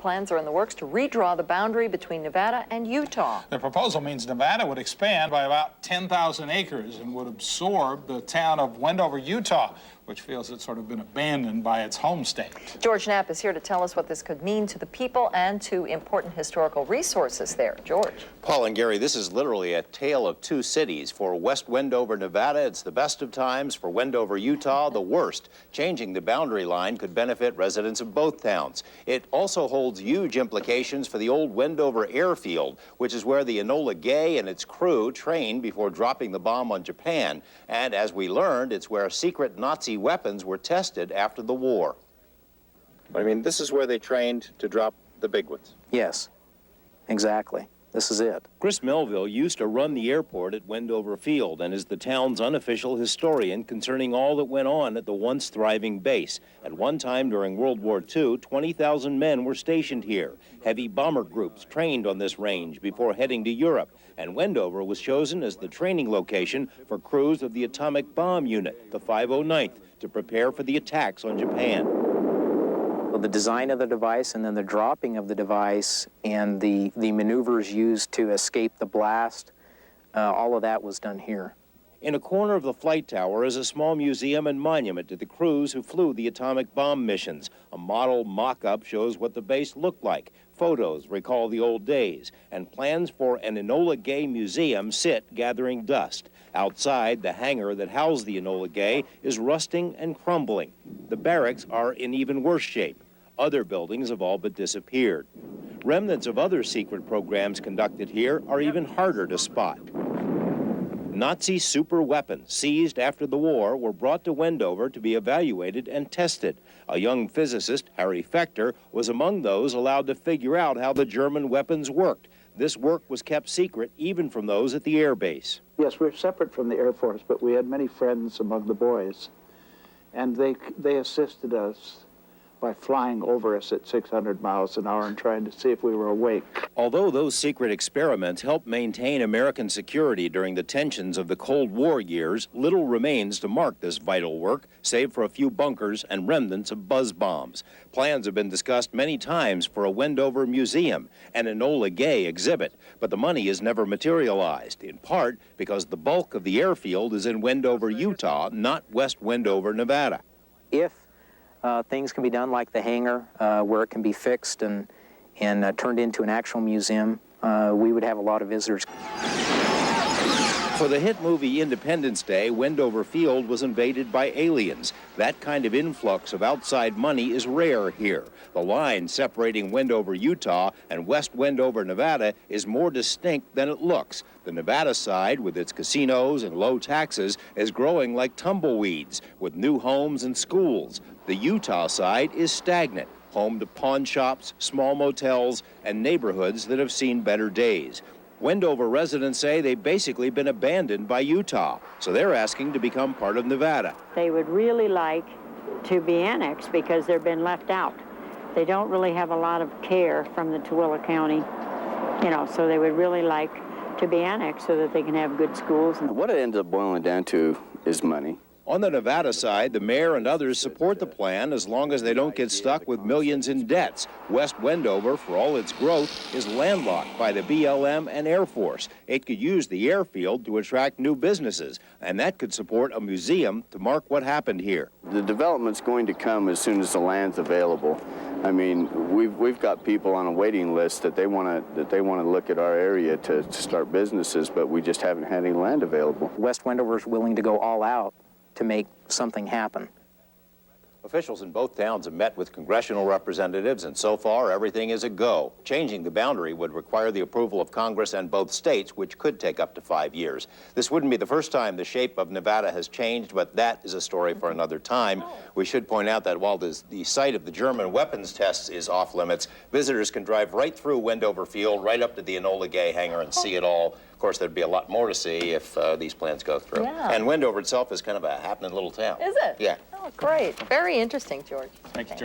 Plans are in the works to redraw the boundary between Nevada and Utah. The proposal means Nevada would expand by about 10,000 acres and would absorb the town of Wendover, Utah, which feels it's sort of been abandoned by its home state. George Knapp is here to tell us what this could mean to the people and to important historical resources there. George. Paul and Gary, this is literally a tale of two cities. For West Wendover, Nevada, it's the best of times. For Wendover, Utah, the worst. Changing the boundary line could benefit residents of both towns. It also holds huge implications for the old Wendover Airfield, which is where the Enola Gay and its crew trained before dropping the bomb on Japan. And as we learned, it's where secret Nazi weapons were tested after the war. I mean, this is where they trained to drop the big ones. Yes, exactly. This is it. Chris Melville used to run the airport at Wendover Field and is the town's unofficial historian concerning all that went on at the once thriving base. At one time during World War II, 20,000 men were stationed here. Heavy bomber groups trained on this range before heading to Europe, and Wendover was chosen as the training location for crews of the atomic bomb unit, the 509th, to prepare for the attacks on Japan. Well, the design of the device and then the dropping of the device and the maneuvers used to escape the blast, all of that was done here. In a corner of the flight tower is a small museum and monument to the crews who flew the atomic bomb missions. A model mock-up shows what the base looked like. Photos recall the old days, and plans for an Enola Gay museum sit gathering dust. Outside, the hangar that housed the Enola Gay is rusting and crumbling. The barracks are in even worse shape. Other buildings have all but disappeared. Remnants of other secret programs conducted here are even harder to spot. Nazi super weapons seized after the war were brought to Wendover to be evaluated and tested. A young physicist, Harry Fechter, was among those allowed to figure out how the German weapons worked. This work was kept secret even from those at the airbase. Yes, we're separate from the Air Force, but we had many friends among the boys, and they assisted us by flying over us at 600 miles an hour and trying to see if we were awake. Although those secret experiments helped maintain American security during the tensions of the Cold War years, little remains to mark this vital work, save for a few bunkers and remnants of buzz bombs. Plans have been discussed many times for a Wendover museum and an Enola Gay exhibit, but the money has never materialized, in part because the bulk of the airfield is in Wendover, Utah, not West Wendover, Nevada. If things can be done like the hangar, where it can be fixed and turned into an actual museum, we would have a lot of visitors. For the hit movie Independence Day, Wendover Field was invaded by aliens. That kind of influx of outside money is rare here. The line separating Wendover, Utah and West Wendover, Nevada is more distinct than it looks. The Nevada side, with its casinos and low taxes, is growing like tumbleweeds, with new homes and schools. The Utah side is stagnant, home to pawn shops, small motels, and neighborhoods that have seen better days. Wendover residents say they've basically been abandoned by Utah, so they're asking to become part of Nevada. They would really like to be annexed because they've been left out. They don't really have a lot of care from the Tooele County, so they would really like to be annexed so that they can have good schools. What it ends up boiling down to is money. On the Nevada side, the mayor and others support the plan as long as they don't get stuck with millions in debts. West Wendover, for all its growth, is landlocked by the BLM and Air Force. It could use the airfield to attract new businesses, and that could support a museum to mark what happened here. The development's going to come as soon as the land's available. I mean, we've got people on a waiting list that they want to look at our area to start businesses, but we just haven't had any land available. West Wendover is willing to go all out to make something happen. Officials in both towns have met with congressional representatives, and so far everything is a go. Changing the boundary would require the approval of Congress and both states, which could take up to 5 years. This wouldn't be the first time the shape of Nevada has changed, but that is a story for another time. We should point out that while the site of the German weapons tests is off limits, visitors can drive right through Wendover Field, right up to the Enola Gay hangar and see it all. Of course, there'd be a lot more to see if these plans go through. Yeah. And Wendover itself is kind of a happening little town. Is it? Yeah. Oh, great. Very interesting, George. Thank you, George.